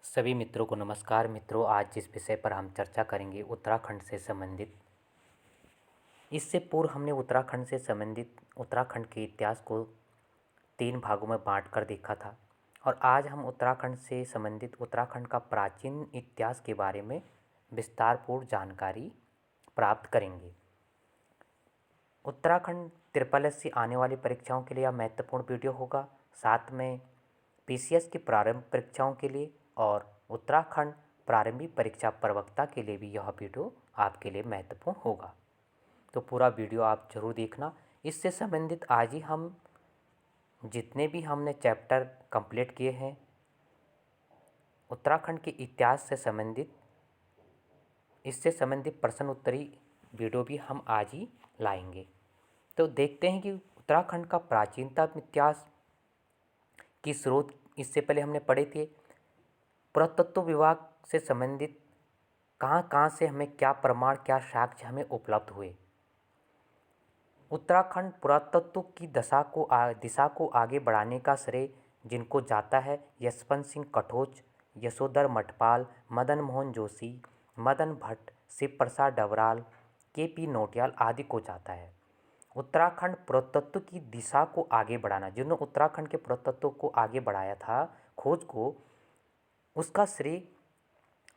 सभी मित्रों को नमस्कार। मित्रों, आज जिस विषय पर हम चर्चा करेंगे उत्तराखंड से संबंधित। इससे पूर्व हमने उत्तराखंड से संबंधित उत्तराखंड के इतिहास को 3 भागों में बांटकर देखा था और आज हम उत्तराखंड से संबंधित उत्तराखंड का प्राचीन इतिहास के बारे में विस्तारपूर्ण जानकारी प्राप्त करेंगे। उत्तराखंड ट्रिपल एस से आने वाली परीक्षाओं के लिए यह महत्वपूर्ण वीडियो होगा, साथ में पीसीएस की प्रारंभिक परीक्षाओं के लिए और उत्तराखंड प्रारंभिक परीक्षा प्रवक्ता के लिए भी यह वीडियो आपके लिए महत्वपूर्ण होगा। तो पूरा वीडियो आप ज़रूर देखना। इससे संबंधित आज ही हम जितने भी हमने चैप्टर कंप्लीट किए हैं उत्तराखंड के इतिहास से संबंधित, इससे संबंधित प्रश्न उत्तरी वीडियो भी हम आज ही लाएंगे। तो देखते हैं कि उत्तराखंड का प्राचीनतम इतिहास की स्रोत इससे पहले हमने पढ़े थे। पुरातत्व विभाग से संबंधित कहाँ से हमें क्या प्रमाण, क्या साक्ष्य हमें उपलब्ध हुए। उत्तराखंड पुरातत्व की दिशा को आगे बढ़ाने का श्रेय जिनको जाता है यशवंत सिंह कटोच, यशोधर मठपाल, मदन मोहन जोशी, मदन भट्ट, शिव प्रसाद डबराल, केपी नौटियाल आदि को जाता है। उत्तराखंड पुरातत्व की दिशा को आगे बढ़ाना, जिन्होंने उत्तराखंड के पुरातत्व को आगे बढ़ाया था, खोज को, उसका श्रेय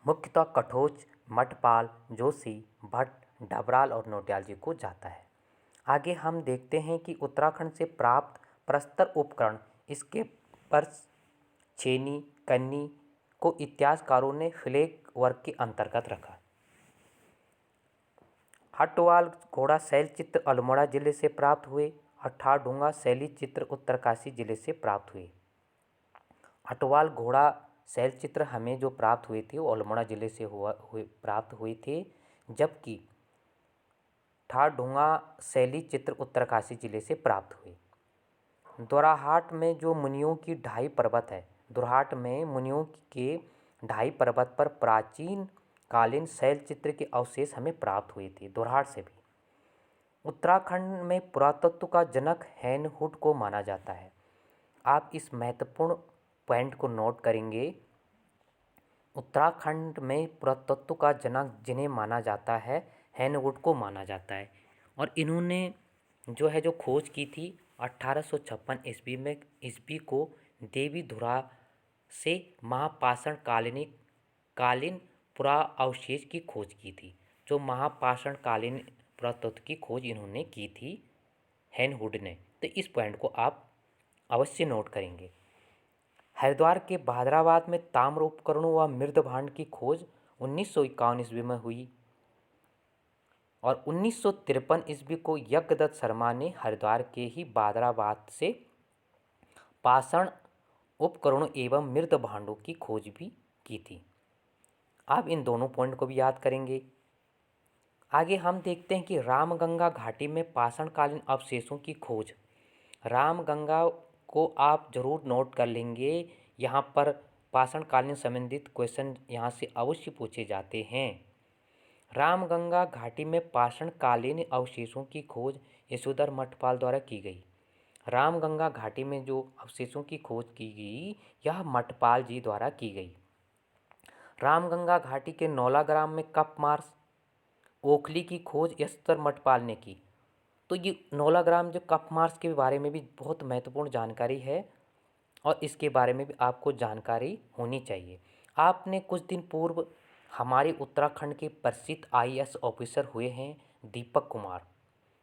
मुख्यतः कटोच, मठपाल, जोशी, भट्ट, डबराल और नौटियाल जी को जाता है। आगे हम देखते हैं कि उत्तराखंड से प्राप्त प्रस्तर उपकरण, इसके पर्स, छेनी, कन्नी को इतिहासकारों ने फ्लैग वर्क के अंतर्गत रखा। हटवाल घोड़ा शैल चित्र अल्मोड़ा जिले से प्राप्त हुए। हठाढ़ूंगा शैली चित्र उत्तरकाशी जिले से प्राप्त हुए। हटवाल घोड़ा शैल चित्र हमें जो प्राप्त हुए थे वो अल्मोड़ा जिले से प्राप्त हुए थे, जबकि ठाढ़ूंगा शैली चित्र उत्तरकाशी जिले से प्राप्त हुए। दोराहाट में जो मुनियों की ढाई पर्वत है, दोराहाट में मुनियों के ढाई पर्वत पर प्राचीन कालीन शैल चित्र के अवशेष हमें प्राप्त हुए थे दोराहाट से भी। उत्तराखंड में पुरातत्व का जनक हैनहुड को माना जाता है। आप इस महत्वपूर्ण पॉइंट को नोट करेंगे। उत्तराखंड में पुरातत्व का जनक जिन्हें माना जाता है हैनवुड को माना जाता है और इन्होंने जो खोज की थी 1856 ईस्वी में, ईस्वी को देवीधुरा से महापाषाण कालीन पुरा अवशेष की खोज की थी। जो महापाषाण कालीन पुरातत्व की खोज इन्होंने की थी हैनहुड ने। तो इस पॉइंट को आप अवश्य नोट करेंगे। हरिद्वार के भादराबाद में ताम्र उपकरणों व मृद भांड की खोज 1951 ईस्वी में हुई और 1953 ईस्वी को यज्ञदत्त शर्मा ने हरिद्वार के ही भादराबाद से पाषाण उपकरणों एवं मृद भांडों की खोज भी की थी। आप इन दोनों पॉइंट को भी याद करेंगे। आगे हम देखते हैं कि रामगंगा घाटी में पाषाणकालीन अवशेषों की खोज। रामगंगा को आप जरूर नोट कर लेंगे। यहाँ पर पाषाणकालीन संबंधित क्वेश्चन यहाँ से अवश्य पूछे जाते हैं। रामगंगा घाटी में पाषाणकालीन अवशेषों की खोज यशोधर मठपाल द्वारा की गई। रामगंगा घाटी में जो अवशेषों की खोज की गई यह मठपाल जी द्वारा की गई। रामगंगा घाटी के नौला ग्राम में कप मार्स ओखली की खोज यशोधर मठपाल ने की। तो ये नौला ग्राम जो कप मार्स के बारे में भी बहुत महत्वपूर्ण जानकारी है और इसके बारे में भी आपको जानकारी होनी चाहिए। आपने कुछ दिन पूर्व हमारे उत्तराखंड के प्रसिद्ध आईएएस ऑफिसर हुए हैं दीपक कुमार,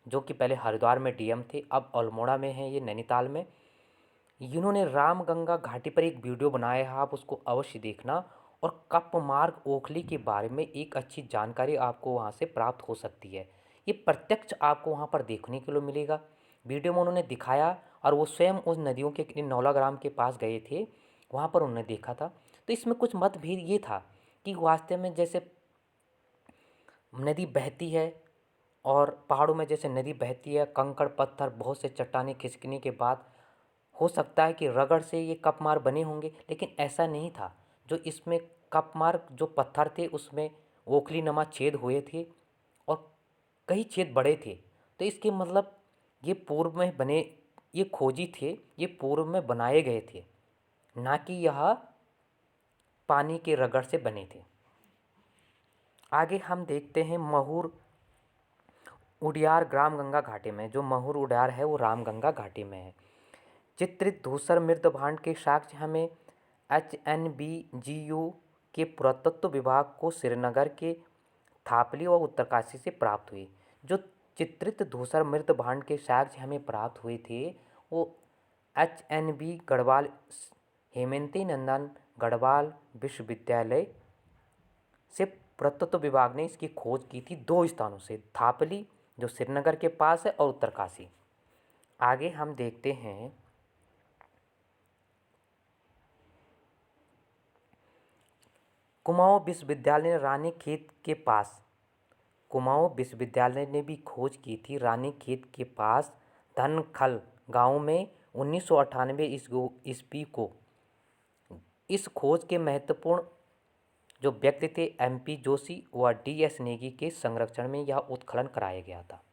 जो कि पहले हरिद्वार में डीएम थे, अब अल्मोड़ा में हैं, ये नैनीताल में। इन्होंने रामगंगा घाटी पर एक वीडियो बनाया है, आप उसको अवश्य देखना। और कप मार्ग ओखली के बारे में एक अच्छी जानकारी आपको वहाँ से प्राप्त हो सकती है। ये प्रत्यक्ष आपको वहाँ पर देखने के लिए मिलेगा। वीडियो में उन्होंने दिखाया और वो स्वयं उस नदियों के नौला ग्राम के पास गए थे, वहाँ पर उन्होंने देखा था। तो इसमें कुछ मतभेद ये था कि वास्तव में जैसे नदी बहती है और पहाड़ों में जैसे नदी बहती है, कंकड़ पत्थर बहुत से चट्टानें खिसकने के बाद हो सकता है कि रगड़ से ये कप मार्ग बने होंगे, लेकिन ऐसा नहीं था। जो इसमें कप मार्ग जो पत्थर थे उसमें ओखली नमा छेद हुए थे और कई छेद बड़े थे। तो इसके मतलब ये पूर्व में बने, ये खोजी थे, ये पूर्व में बनाए गए थे, ना कि यह पानी के रगड़ से बने थे। आगे हम देखते हैं महूर उडियार रामगंगा घाटी में। जो महूर उडियार है वो रामगंगा घाटी में है। चित्रित धूसर मृद भांड के साक्ष्य हमें HNBGU के पुरातत्व विभाग को श्रीनगर के थापली और उत्तरकाशी से प्राप्त हुई। जो चित्रित धूसर मृद भांड के साक्ष्य हमें प्राप्त हुए थे वो HNB गढ़वाल हेमंती नंदन गढ़वाल विश्वविद्यालय से पुरातत्व विभाग ने इसकी खोज की थी 2 स्थानों से, थापली जो श्रीनगर के पास है और उत्तरकाशी। आगे हम देखते हैं कुमाऊं विश्वविद्यालय ने रानीखेत के पास, कुमाऊं विश्वविद्यालय ने भी खोज की थी रानीखेत के पास धनखल गांव में 1998 ईस्वी को। इस खोज के महत्वपूर्ण जो व्यक्ति थे MP जोशी व DS नेगी के संरक्षण में यह उत्खनन कराया गया था।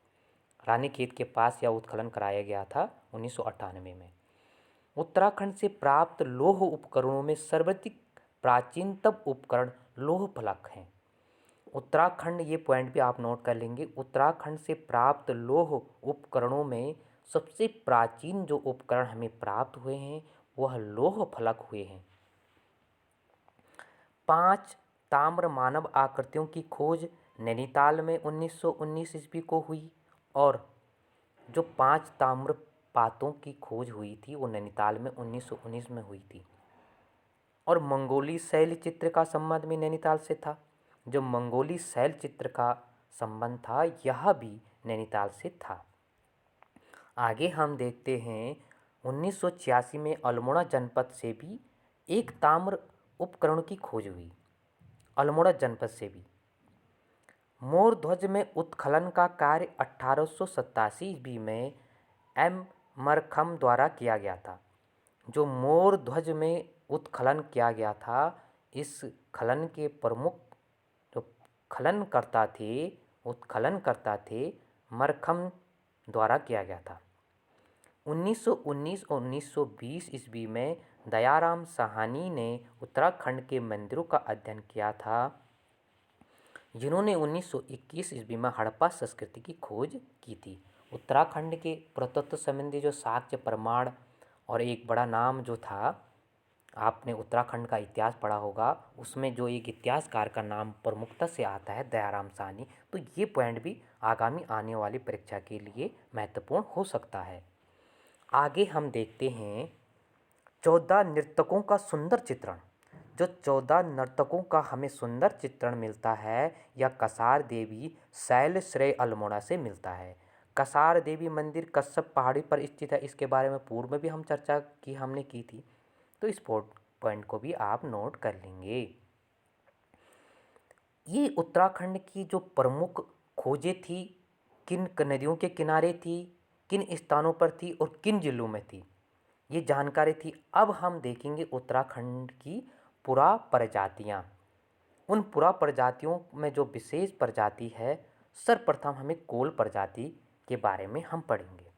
रानीखेत के पास यह उत्खनन कराया गया था 1998 में। उत्तराखंड से प्राप्त लौह उपकरणों में सर्वाधिक प्राचीनतम उपकरण लौह फलक हैं। उत्तराखंड, ये पॉइंट भी आप नोट कर लेंगे, उत्तराखंड से प्राप्त लौह उपकरणों में सबसे प्राचीन जो उपकरण हमें प्राप्त हुए हैं वह लौह फलक हुए हैं। 5 ताम्र मानव आकृतियों की खोज नैनीताल में 1919 ईस्वी को हुई और जो 5 ताम्र पातों की खोज हुई थी वो नैनीताल में 1919 में हुई थी। और मंगोली शैल चित्र का संबंध भी नैनीताल से था। जो मंगोली शैल चित्र का संबंध था यह भी नैनीताल से था। आगे हम देखते हैं 1986 में अल्मोड़ा जनपद से भी एक ताम्र उपकरण की खोज हुई। अल्मोड़ा जनपद से भी मोर ध्वज में उत्खनन का कार्य 1887 ईस्वी में M मरखम द्वारा किया गया था। जो मोर ध्वज में उत्खनन किया गया था, इस खनन के प्रमुख जो उत्खनन करता थे मरखम द्वारा किया गया था। 1919 और 1920 ईस्वी में दयाराम साहनी ने उत्तराखंड के मंदिरों का अध्ययन किया था, जिन्होंने 1921 ईस्वी में हड़प्पा संस्कृति की खोज की थी। उत्तराखंड के पुरातत्व संबंधी जो साक्ष्य प्रमाण और एक बड़ा नाम जो था, आपने उत्तराखंड का इतिहास पढ़ा होगा, उसमें जो एक इतिहासकार का नाम प्रमुखता से आता है दयाराम साहनी, तो ये पॉइंट भी आगामी आने वाली परीक्षा के लिए महत्वपूर्ण हो सकता है। आगे हम देखते हैं 14 नर्तकों का सुंदर चित्रण। जो 14 नर्तकों का हमें सुंदर चित्रण मिलता है यह कसार देवी शैलश्रय अल्मोड़ा से मिलता है। कसार देवी मंदिर कश्यप पहाड़ी पर स्थित है। इसके बारे में पूर्व में भी हम चर्चा हमने की थी, तो इस पॉइंट को भी आप नोट कर लेंगे। ये उत्तराखंड की जो प्रमुख खोजें थी, किन नदियों के किनारे थी, किन स्थानों पर थी और किन जिलों में थी, ये जानकारी थी। अब हम देखेंगे उत्तराखंड की पुरा प्रजातियाँ। उन पुरा प्रजातियों में जो विशेष प्रजाति है, सर्वप्रथम हमें कोल प्रजाति के बारे में हम पढ़ेंगे।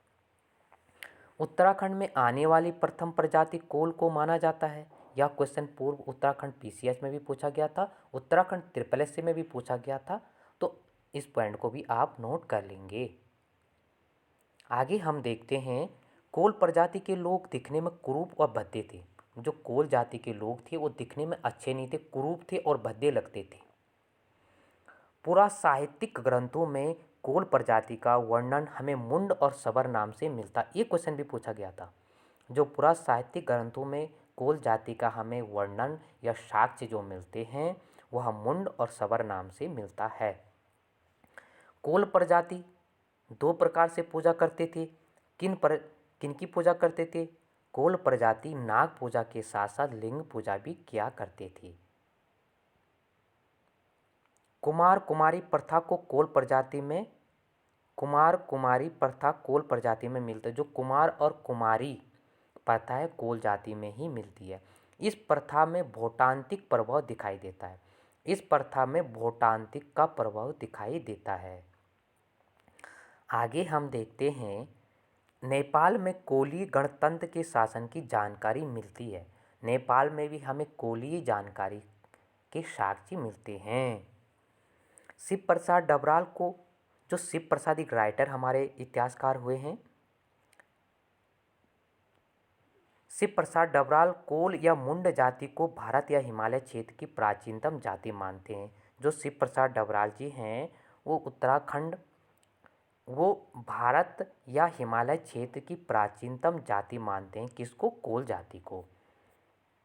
उत्तराखंड में आने वाली प्रथम प्रजाति कोल को माना जाता है। यह क्वेश्चन पूर्व उत्तराखंड PCS में भी पूछा गया था, उत्तराखंड SSS में भी पूछा गया था, तो इस पॉइंट को भी आप नोट कर लेंगे। आगे हम देखते हैं कोल प्रजाति के लोग दिखने में कुरूप और भद्दे थे। जो कोल जाति के लोग थे वो दिखने में अच्छे नहीं थे, कुरूप थे और भद्दे लगते थे। पूरा साहित्यिक ग्रंथों में कोल प्रजाति का वर्णन हमें मुंड और सबर नाम से मिलता। ये क्वेश्चन भी पूछा गया था। जो पूरा साहित्यिक ग्रंथों में कोल जाति का हमें वर्णन या साक्ष्य जो मिलते हैं वह मुंड और सबर नाम से मिलता है। कोल प्रजाति 2 प्रकार से पूजा करते थे। किनकी पूजा करते थे? कोल प्रजाति नाग पूजा के साथ साथ लिंग पूजा भी किया करते थे। कुमार कुमारी प्रथा को कोल प्रजाति में मिलता है। जो कुमार और कुमारी प्रथा है कोल जाति में ही मिलती है। इस प्रथा में भोटांतिक प्रभाव दिखाई देता है। आगे हम देखते हैं नेपाल में कोली गणतंत्र के शासन की जानकारी मिलती है। नेपाल में भी हमें कोलीय जानकारी के साक्ष्य मिलते हैं। शिव प्रसाद डबराल को, जो शिव प्रसाद एक राइटर हमारे इतिहासकार हुए हैं, शिव प्रसाद डबराल कोल या मुंड जाति को भारत या हिमालय क्षेत्र की प्राचीनतम जाति मानते हैं। जो शिव प्रसाद डबराल जी हैं वो भारत या हिमालय क्षेत्र की प्राचीनतम जाति मानते हैं। किसको? कोल जाति को।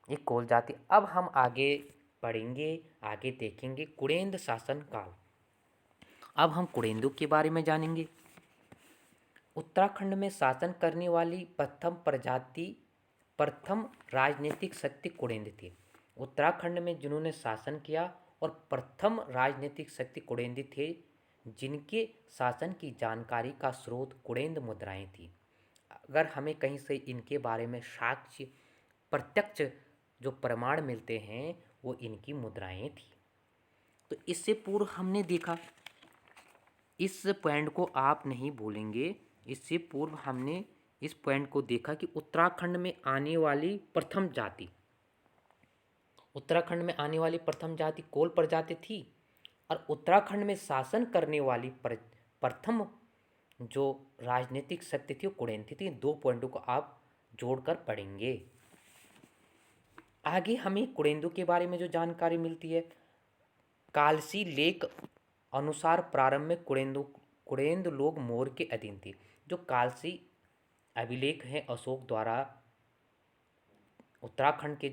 ये कोल जाति। अब हम आगे पढ़ेंगे, आगे देखेंगे कुड़ेंद शासन काल। अब हम कुड़ेंदु के बारे में जानेंगे। उत्तराखंड में शासन करने वाली प्रथम राजनीतिक शक्ति कुड़ेंद थी। उत्तराखंड में जिन्होंने शासन किया और प्रथम राजनीतिक शक्ति कुड़ेंद थे, जिनके शासन की जानकारी का स्रोत कुड़ेंद मुद्राएं थी। अगर हमें कहीं से इनके बारे में साक्ष्य, प्रत्यक्ष जो प्रमाण मिलते हैं, वो इनकी मुद्राएं थी। तो इससे पूर्व हमने देखा, इस पॉइंट को आप नहीं भूलेंगे, इससे पूर्व हमने इस पॉइंट को देखा कि उत्तराखंड में आने वाली प्रथम जाति कोल प्रजाति थी और उत्तराखंड में शासन करने वाली प्रथम जो राजनीतिक शक्ति थी वो कुड़ेंद थी। 2 पॉइंटों को आप जोड़कर पढ़ेंगे। आगे हमें कुड़ेंदु के बारे में जो जानकारी मिलती है, कालसी लेख अनुसार प्रारंभ में कुड़ेंद लोग मोर के अधीन थे। जो कालसी अभिलेख है अशोक द्वारा उत्तराखंड के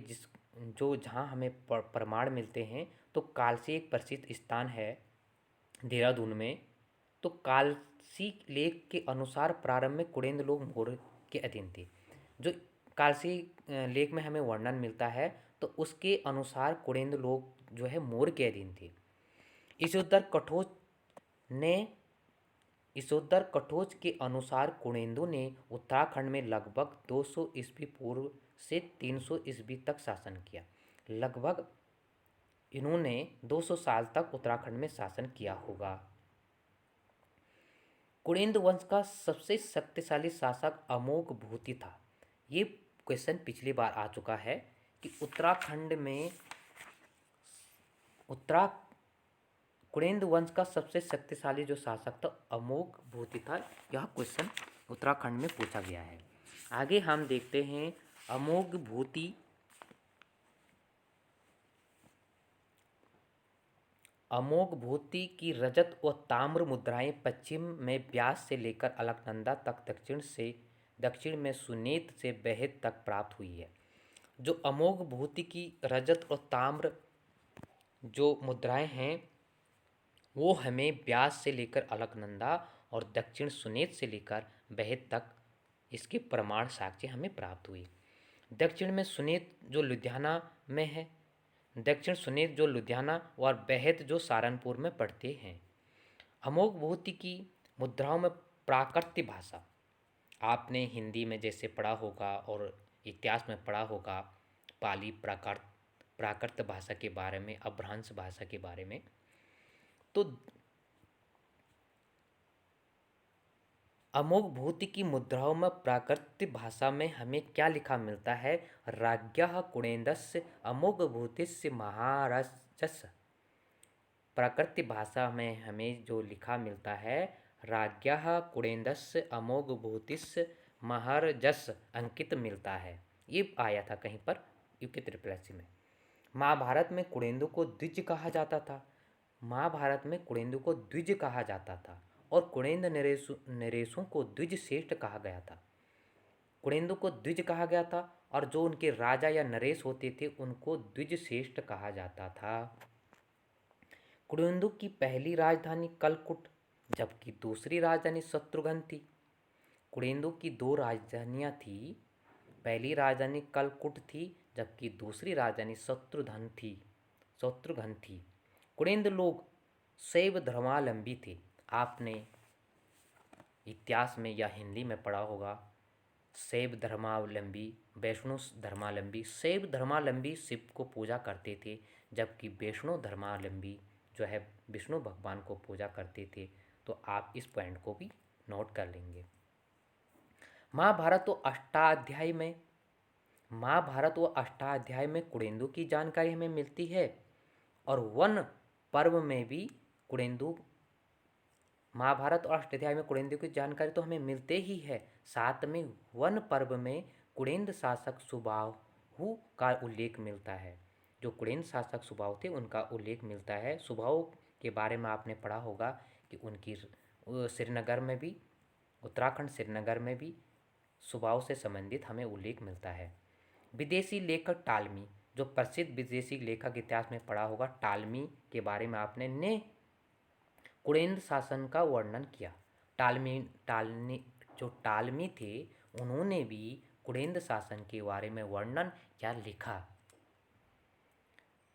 जहाँ हमें प्रमाण मिलते हैं, तो कालसी एक प्रसिद्ध स्थान है देहरादून में। तो कालसी लेख के अनुसार प्रारंभ में कुड़ेंद लोग मोर के अधीन थे। जो कालसी लेख में हमें वर्णन मिलता है, तो उसके अनुसार कुड़ेंद लोग जो है मोर के अधीन थे। ईशोधर कटोच के अनुसार कुड़ेंदु ने उत्तराखंड में लगभग 200 ईस्वी पूर्व से 300 ईस्वी तक शासन किया। लगभग इन्होंने 200 साल तक उत्तराखंड में शासन किया होगा। कुड़ेंद वंश का सबसे शक्तिशाली शासक अमोघ भूति था। ये क्वेश्चन पिछली बार आ चुका है कि उत्तराखंड में कुड़ेंद वंश का सबसे शक्तिशाली जो शासक था अमोघ भूति था। यह क्वेश्चन उत्तराखंड में पूछा गया है। आगे हम देखते हैं अमोघ भूति की रजत व ताम्र मुद्राएं पश्चिम में ब्यास से लेकर अलकनंदा तक, दक्षिण में सुनेत से बेहद तक प्राप्त हुई है। जो अमोघ भूति की रजत और ताम्र जो मुद्राएं हैं, वो हमें ब्यास से लेकर अलकनंदा और दक्षिण सुनेत से लेकर बेहद तक इसके प्रमाण साक्ष्य हमें प्राप्त हुई। दक्षिण में सुनेत जो लुधियाना में है, दक्षिण सुनेत जो लुधियाना और बेहद जो सहारनपुर में पड़ते हैं। अमोघ भूति की मुद्राओं में प्राकृत भाषा, आपने हिंदी में जैसे पढ़ा होगा और इतिहास में पढ़ा होगा, पाली प्राकृत भाषा के बारे में, अपभ्रंश भाषा के बारे में। तो अमोघ भूति की मुद्राओं में प्राकृत भाषा में हमें क्या लिखा मिलता है? राज्ञः कुड़ेन्दस्य अमोघ भूतिस्य महाराजस्य। प्राकृत भाषा में हमें जो लिखा मिलता है, राज्ञः कुड़ेन्दस्य अमोघ भूतिस्य महाराजस्य अंकित मिलता है। ये आया था कहीं पर यूके त्रिपलसी में। महाभारत में कुड़ेंदु को द्विज कहा जाता था। महाभारत में कुड़ेंदु को द्विज कहा जाता था और कुड़ेंद नरेशों को द्विज श्रेष्ठ कहा गया था। कुड़ेंदु को द्विज कहा गया था और जो उनके राजा या नरेश होते थे उनको द्विज श्रेष्ठ कहा जाता था। कुड़ेंदु की पहली राजधानी कलकुट जबकि दूसरी राजधानी शत्रुघ्न थी। कुड़ेंदु की 2 राजधानियाँ थी, पहली राजधानी कलकुट थी जबकि दूसरी राजधानी शत्रुघ्न थी। कुड़ेंद लोग शैव धर्मावलंबी थे। आपने इतिहास में या हिंदी में पढ़ा होगा, शैव धर्मावलंबी, वैष्णव धर्मावलंबी। शैव धर्मावलंबी शिव को पूजा करते थे, जबकि वैष्णव धर्मावलंबी जो है विष्णु भगवान को पूजा करते थे। तो आप इस पॉइंट को भी नोट कर लेंगे। महाभारत व अष्टाध्याय में कुड़ेंदु की जानकारी हमें मिलती है। और वन पर्व में भी कुणेंदु, महाभारत और अष्टाध्यायी में कुणेंदु की जानकारी तो हमें मिलते ही है, साथ में वन पर्व में कुणेंद्र शासक सुबाहु का उल्लेख मिलता है। जो कुणेंद्र शासक सुबाहु थे उनका उल्लेख मिलता है। सुबाहु के बारे में आपने पढ़ा होगा कि उनकी श्रीनगर में भी, उत्तराखंड श्रीनगर में भी सुबाहु से संबंधित हमें उल्लेख मिलता है। विदेशी लेखक टालमी, जो प्रसिद्ध विदेशी लेखक इतिहास में पढ़ा होगा, टालमी के बारे में आपने ने कुणेंद्र शासन का वर्णन किया। जो टालमी थे उन्होंने भी कुणेंद्र शासन के बारे में वर्णन या लिखा।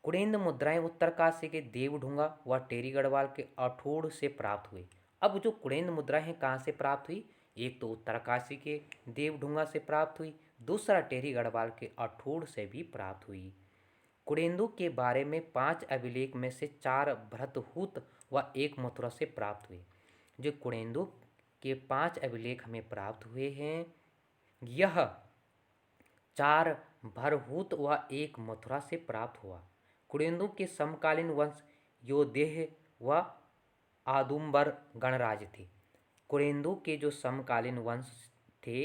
कुणेंद्र मुद्राएं उत्तरकाशी के देवढुंगा व टेरी गढ़वाल के अठोड़ से प्राप्त हुई। अब जो कुणेंद्र मुद्राएं कहाँ से प्राप्त हुई, एक तो उत्तरकाशी के देवढुंगा से प्राप्त हुई, दूसरा टेरी गढ़वाल के अठोड़ से भी प्राप्त हुई। कुणेंदु के बारे में 5 अभिलेख में से 4 भरतहूत व 1 मथुरा से प्राप्त हुए। जो कुणेंदु के 5 अभिलेख हमें प्राप्त हुए हैं, यह 4 भरहूत व 1 मथुरा से प्राप्त हुआ। कुणेंदु के समकालीन वंश योधेय व आदुम्बर गणराज्य थे। कुणेंदु के जो समकालीन वंश थे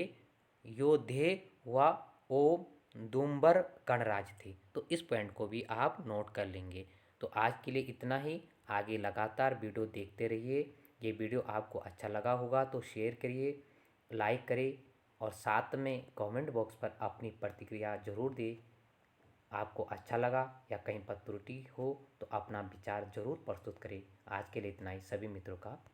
योधेय व ओदुम्बर गणराज्य थे। तो इस पॉइंट को भी आप नोट कर लेंगे। तो आज के लिए इतना ही। आगे लगातार वीडियो देखते रहिए। ये वीडियो आपको अच्छा लगा होगा तो शेयर करिए, लाइक करें और साथ में कमेंट बॉक्स पर अपनी प्रतिक्रिया ज़रूर दें। आपको अच्छा लगा या कहीं पर त्रुटि हो तो अपना विचार ज़रूर प्रस्तुत करें। आज के लिए इतना ही। सभी मित्रों का